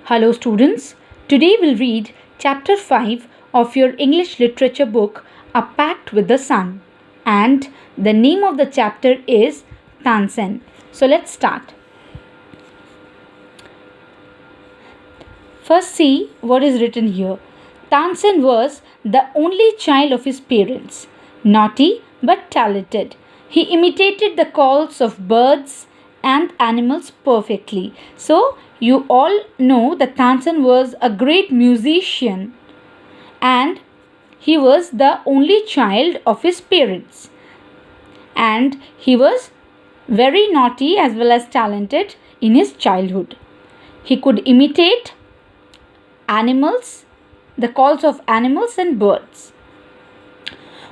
Hello students, today we'll read chapter 5 of your English literature book A Pact with the Sun, and the name of the chapter is Tansen. So let's start. First see what is written here. Tansen was the only child of his parents, naughty but talented. He imitated the calls of birds and animals perfectly. So you all know that Tansen was a great musician and he was the only child of his parents. And he was very naughty as well as talented in his childhood. He could imitate animals, the calls of animals and birds.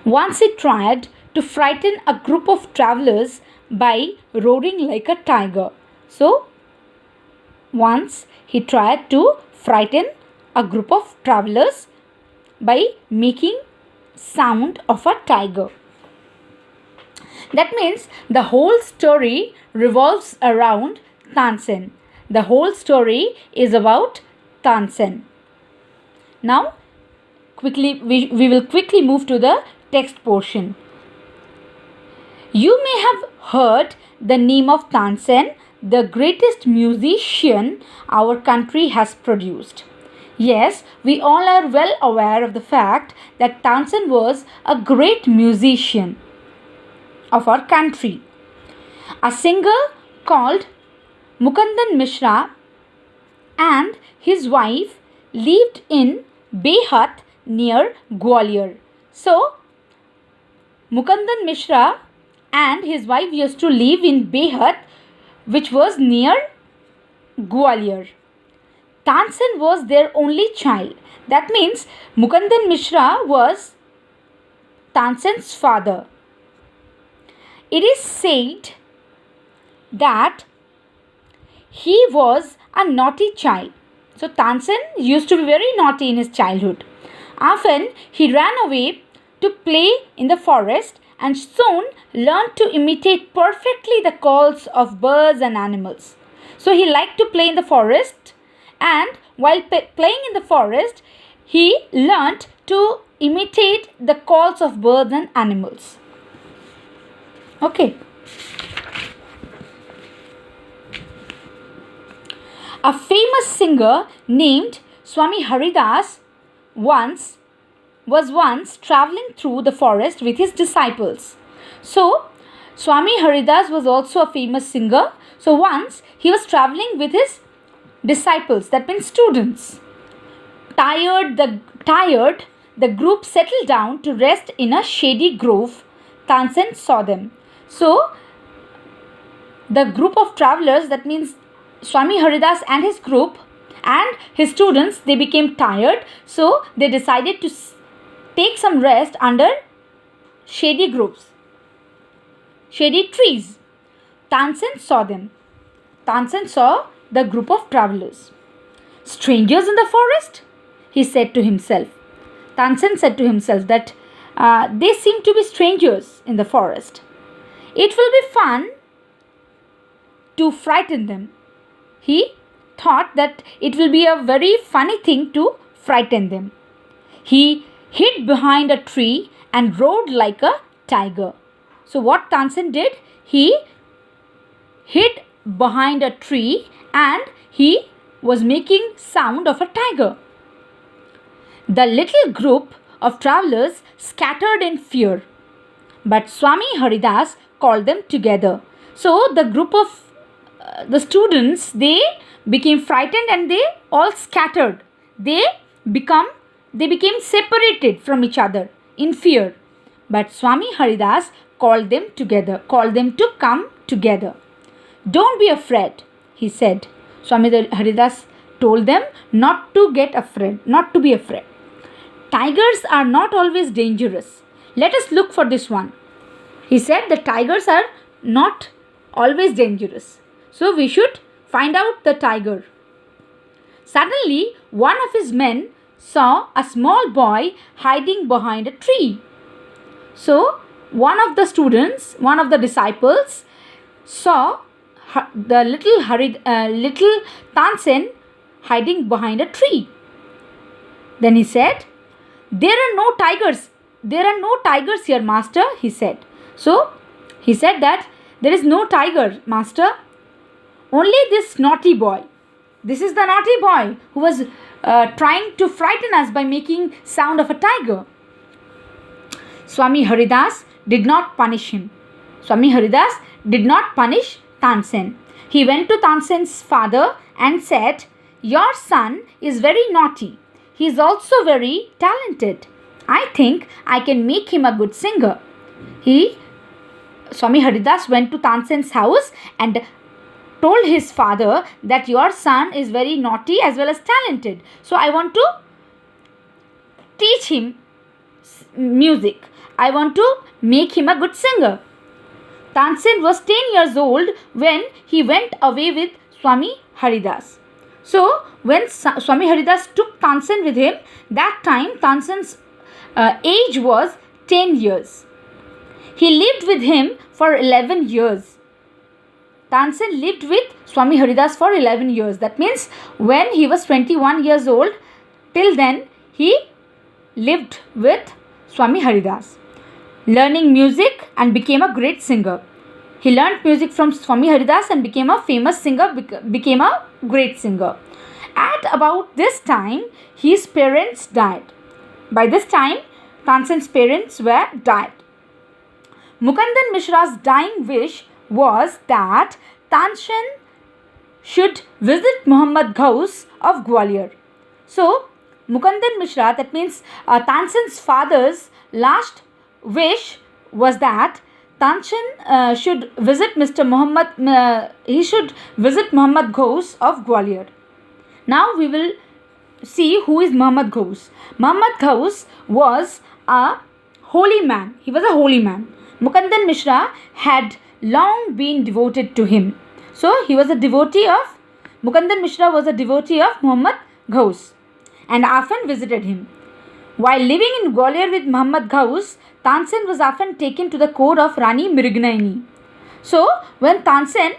Once he tried to frighten a group of travelers by roaring like a tiger. So, once he tried to frighten a group of travelers by making sound of a tiger. That means the whole story revolves around Tansen. The whole story is about Tansen. Now, we will quickly move to the text portion. You may have heard the name of Tansen, the greatest musician our country has produced. Yes, we all are well aware of the fact that Tansen was a great musician of our country. A singer called Mukundan Mishra and his wife lived in Behat near Gwalior. So, Mukundan Mishra and his wife used to live in Behat, which was near Gwalior. Tansen was their only child. That means Mukundan Mishra was Tansen's father. It is said that he was a naughty child. So Tansen used to be very naughty in his childhood. Often he ran away to play in the forest and soon learned to imitate perfectly the calls of birds and animals. So he liked to play in the forest, and while playing in the forest, he learned to imitate the calls of birds and animals. Okay. A famous singer named Swami Haridas was once traveling through the forest with his disciples. So, Swami Haridas was also a famous singer. So, once he was traveling with his disciples, that means students. Tired, the group settled down to rest in a shady grove. Tansen saw them. So, the group of travelers, that means Swami Haridas and his group and his students, they became tired. So, they decided to take some rest under shady groves, shady trees. Tansen saw them. Tansen saw the group of travelers. Strangers in the forest? He said to himself. Tansen said to himself that they seem to be strangers in the forest. It will be fun to frighten them. He thought that it will be a very funny thing to frighten them. He hid behind a tree and roared like a tiger. So what Tansen did? He hid behind a tree and he was making sound of a tiger. The little group of travelers scattered in fear, but Swami Haridas called them together. So the group of the students, they became frightened and they all scattered. They became separated from each other in fear. But Swami Haridas called them together, called them to come together. Don't be afraid, he said. Swami Haridas told them not to get afraid, not to be afraid. Tigers are not always dangerous. Let us look for this one. He said the tigers are not always dangerous. So we should find out the tiger. Suddenly, one of his men saw a small boy hiding behind a tree. So, one of the students, one of the disciples saw the little Tansen hiding behind a tree. Then he said, "There are no tigers. There are no tigers here, master," he said. So he said that there is no tiger, master. Only this naughty boy. This is the naughty boy who was trying to frighten us by making sound of a tiger. Swami Haridas did not punish him. Swami Haridas did not punish Tansen. He went to Tansen's father and said, "Your son is very naughty. He is also very talented. I think I can make him a good singer." Swami Haridas went to Tansen's house and told his father that your son is very naughty as well as talented. So I want to teach him music. I want to make him a good singer. Tansen was 10 years old when he went away with Swami Haridas. So when Swami Haridas took Tansen with him, that time Tansen's age was 10 years. He lived with him for 11 years. Tansen lived with Swami Haridas for 11 years. That means when he was 21 years old, till then he lived with Swami Haridas, learning music and became a great singer. He learned music from Swami Haridas and became a famous singer, became a great singer. At about this time, his parents died. By this time, Tansen's parents were died. Mukundan Mishra's dying wish was that Tansen should visit Muhammad Ghaus of Gwalior. So, Mukundan Mishra, that means Tansen's father's last wish was that Tansen should visit he should visit Muhammad Ghaus of Gwalior. Now we will see who is Muhammad Ghaus. Muhammad Ghaus was a holy man. He was a holy man. Mukundan Mishra had long been devoted to him. So he was a devotee of Mukundan Mishra was a devotee of Muhammad Ghaus and often visited him. While living in Gwalior with Muhammad Ghaus, Tansen was often taken to the court of Rani Mrignayani. So when Tansen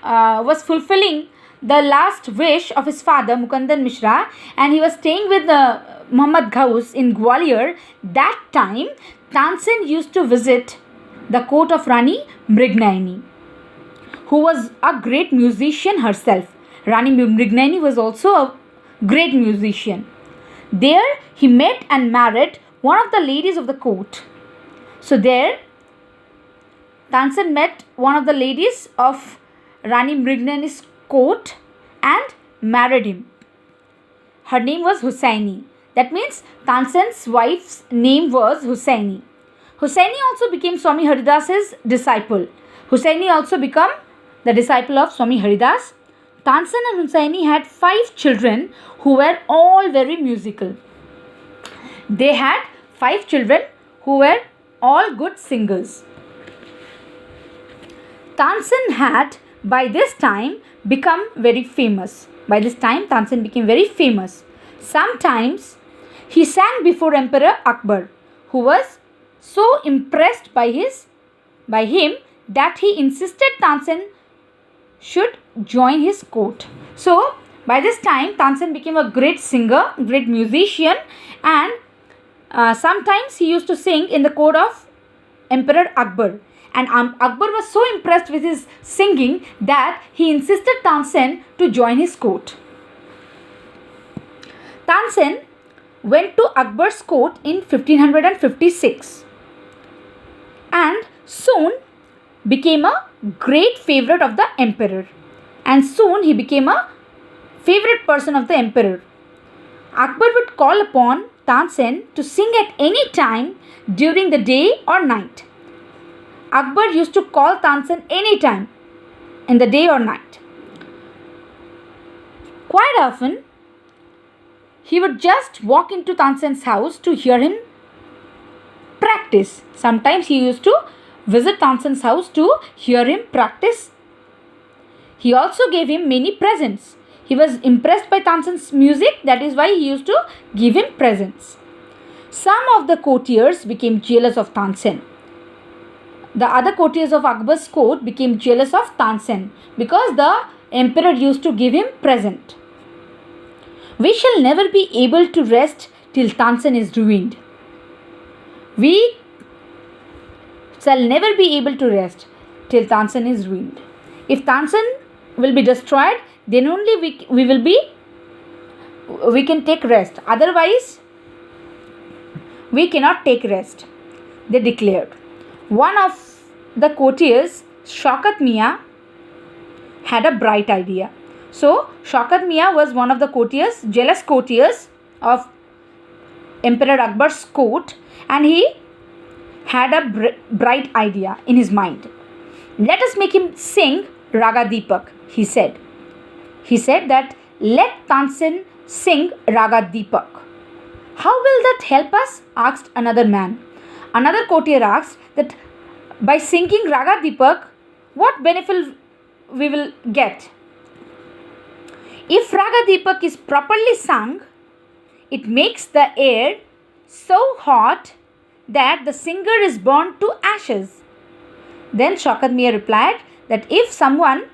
was fulfilling the last wish of his father Mukundan Mishra and he was staying with Muhammad Ghaus in Gwalior, that time Tansen used to visit the court of Rani Mrignayani, who was a great musician herself. Rani Mrignayani was also a great musician. There he met and married one of the ladies of the court. So there Tansen met one of the ladies of Rani Mrignayani's court and married him. Her name was Husaini. That means Tansen's wife's name was Husaini. Husaini also became Swami Haridas's disciple. Husaini also became the disciple of Swami Haridas. Tansen and Husaini had 5 children who were all very musical. They had 5 children who were all good singers. Tansen had by this time become very famous. By this time Tansen became very famous. Sometimes he sang before Emperor Akbar, who was so impressed by him that he insisted Tansen should join his court. So by this time Tansen became a great singer, great musician, and sometimes he used to sing in the court of Emperor Akbar. And Akbar was so impressed with his singing that he insisted Tansen to join his court. Tansen went to Akbar's court in 1556 and soon became a great favorite of the emperor. And soon he became a favorite person of the emperor. Akbar would call upon Tansen to sing at any time during the day or night. Akbar used to call Tansen any time in the day or night. Quite often, he would just walk into Tansen's house to hear him practice. Sometimes he used to visit Tansen's house to hear him practice. He also gave him many presents. He was impressed by Tansen's music, that is why he used to give him presents. Some of the courtiers became jealous of Tansen. The other courtiers of Akbar's court became jealous of Tansen because the emperor used to give him present. We shall never be able to rest till Tansen is ruined. We shall never be able to rest till Tansen is ruined. If Tansen will be destroyed, then only we can take rest. Otherwise, we cannot take rest, they declared. One of the courtiers, Shaukat Mia, had a bright idea. So, Shaukat Mia was one of the courtiers, jealous courtiers of Emperor Akbar's court, and he had a bright idea in his mind. Let us make him sing Raga Deepak, he said. He said that let Tansen sing Raga Deepak. How will that help us? Asked another man. Another courtier asked that by singing Raga Deepak, what benefit we will get? If Raga Deepak is properly sung, it makes the air so hot that the singer is burned to ashes. Then Shaukat Mia replied that if someone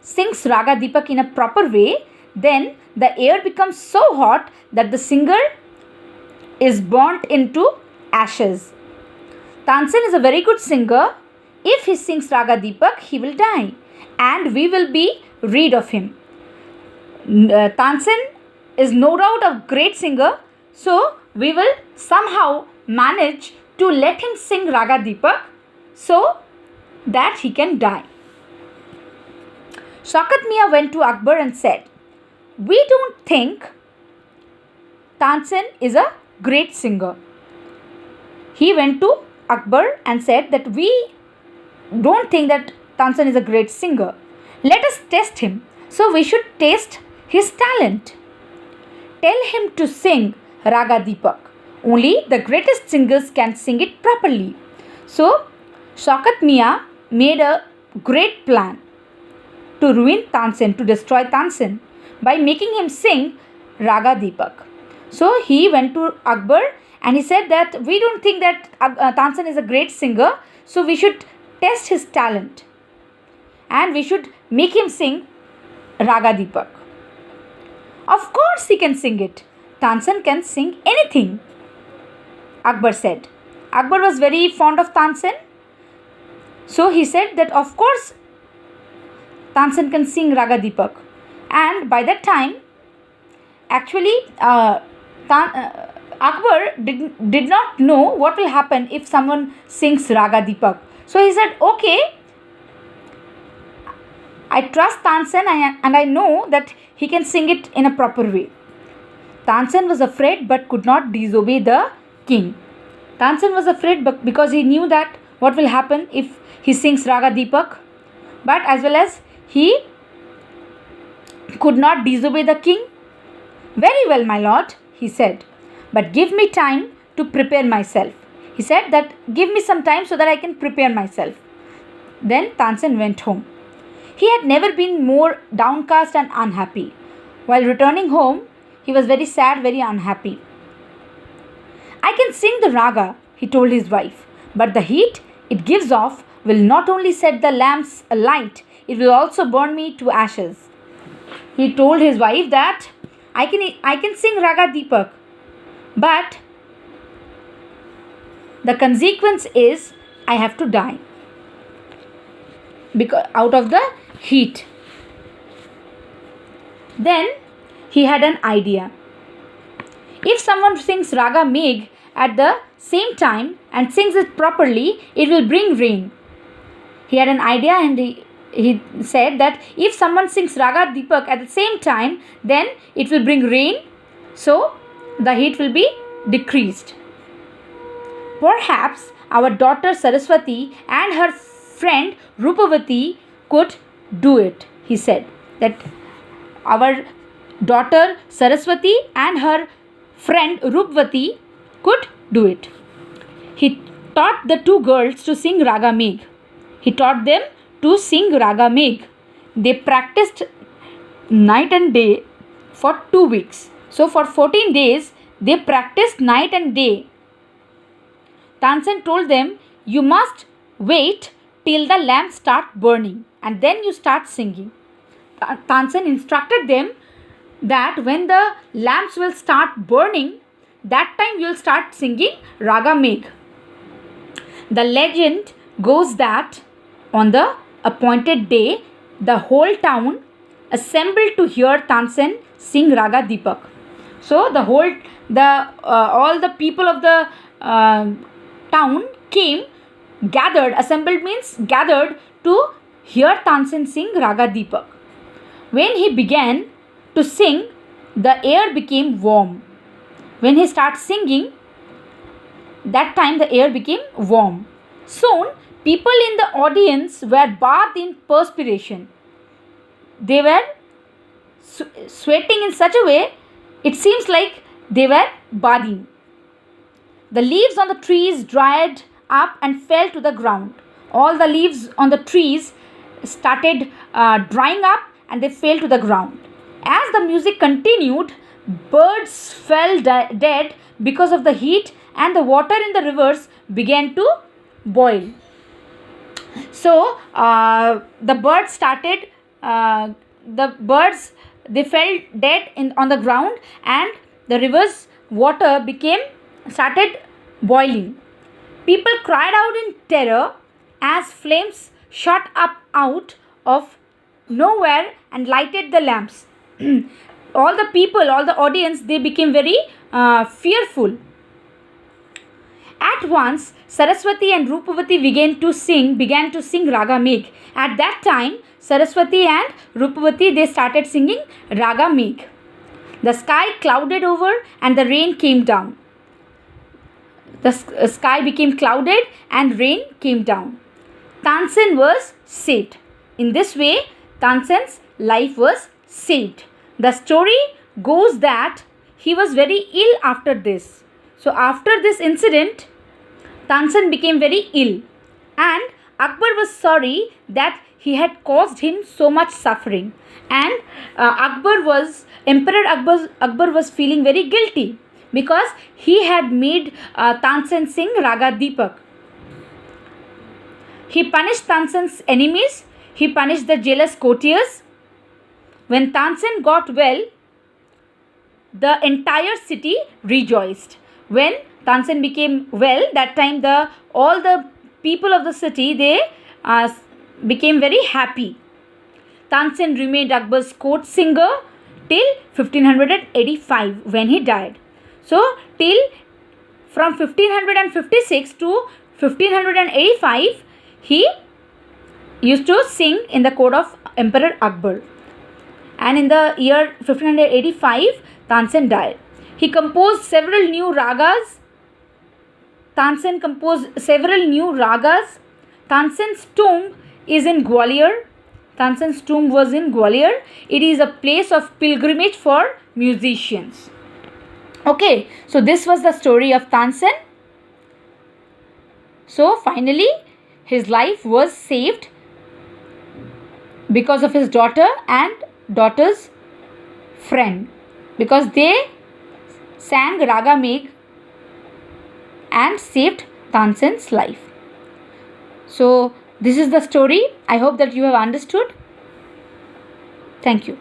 sings Raga Deepak in a proper way, then the air becomes so hot that the singer is burnt into ashes. Tansen is a very good singer. If he sings Raga Deepak, he will die and we will be rid of him. Tansen is no doubt a great singer, so we will somehow manage to let him sing Raga Deepak so that he can die. Shaukat Mia went to Akbar and said, we don't think Tansen is a great singer. He went to Akbar and said that we don't think that Tansen is a great singer. Let us test him. So we should test his talent. Tell him to sing Raga Deepak. Only the greatest singers can sing it properly. So Shaukat Mia made a great plan to ruin Tansen, to destroy Tansen by making him sing Raga Deepak. So he went to Akbar and he said that we don't think that Tansen is a great singer, so we should test his talent and we should make him sing Raga Deepak. Of course he can sing it. Tansen can sing anything, Akbar said. Akbar was very fond of Tansen. So he said that of course Tansen can sing Raga Deepak. And by that time, actually Akbar did not know what will happen if someone sings Raga Deepak. So he said, okay, I trust Tansen and I know that he can sing it in a proper way. Tansen was afraid but could not disobey the king. Tansen was afraid because he knew that what will happen if he sings Raga Deepak, but as well as he could not disobey the king. Very well, my lord, he said, but give me time to prepare myself. He said that give me some time so that I can prepare myself. Then Tansen went home. He had never been more downcast and unhappy. While returning home, he was very sad, very unhappy. I can sing the raga, he told his wife, but the heat it gives off will not only set the lamps alight, it will also burn me to ashes. He told his wife that I can sing Raga Deepak, but the consequence is I have to die because out of the heat. Then he had an idea. If someone sings Raga Megh at the same time and sings it properly, it will bring rain. He had an idea and he said that if someone sings Raga Deepak at the same time, then it will bring rain, so the heat will be decreased. Perhaps our daughter Saraswati and her friend Rupavati could do it, he said. That our daughter Saraswati and her friend Rupavati could do it. He taught the two girls to sing Raga Megh. He taught them to sing Raga Megh. They practiced night and day for 2 weeks. So for 14 days, they practiced night and day. Tansen told them, you must wait till the lamps start burning and then you start singing. Tansen instructed them that when the lamps will start burning, that time you will start singing Raga Megh. The legend goes that on the appointed day, the whole town assembled to hear Tansen sing Raga Deepak. So all the people of the town came, gathered. Assembled means gathered to hear Tansen sing Raga Deepak. When he began to sing, the air became warm. When he started singing, that time the air became warm. Soon, people in the audience were bathed in perspiration. They were sweating in such a way, it seems like they were bathing. The leaves on the trees dried up and fell to the ground. All the leaves on the trees started drying up and they fell to the ground. As the music continued, birds fell dead because of the heat, and the water in the rivers began to boil. So the birds started. They fell dead on the ground, and the river's water started boiling. People cried out in terror as flames shot up out of nowhere and lighted the lamps. All the audience, they became very fearful. At once, Saraswati and Rupavati began to sing Raga Megh. At that time, Saraswati and Rupavati, they started singing Raga Megh. The sky clouded over and the rain came down. The sky became clouded and rain came down. Tansen was saved. In this way, Tansen's life was saved. The story goes that he was very ill after this. So after this incident, Tansen became very ill, and Akbar was sorry that he had caused him so much suffering. And Emperor Akbar was feeling very guilty because he had made Tansen sing Raga Deepak. He punished Tansen's enemies. He punished the jealous courtiers. When Tansen got well, the entire city rejoiced. When Tansen became well, that time all the people of the city, they became very happy. Tansen remained Akbar's court singer till 1585 when he died. So from 1556 to 1585, he used to sing in the court of Emperor Akbar. And in the year 1585, Tansen died. He composed several new ragas. Tansen's tomb is in Gwalior. Tansen's tomb was in Gwalior. It is a place of pilgrimage for musicians. Okay, so this was the story of Tansen. So finally, his life was saved because of his daughter and daughter's friend, because they sang Raga Megh and saved Tansen's life. So this is the story. I hope that you have understood. Thank you.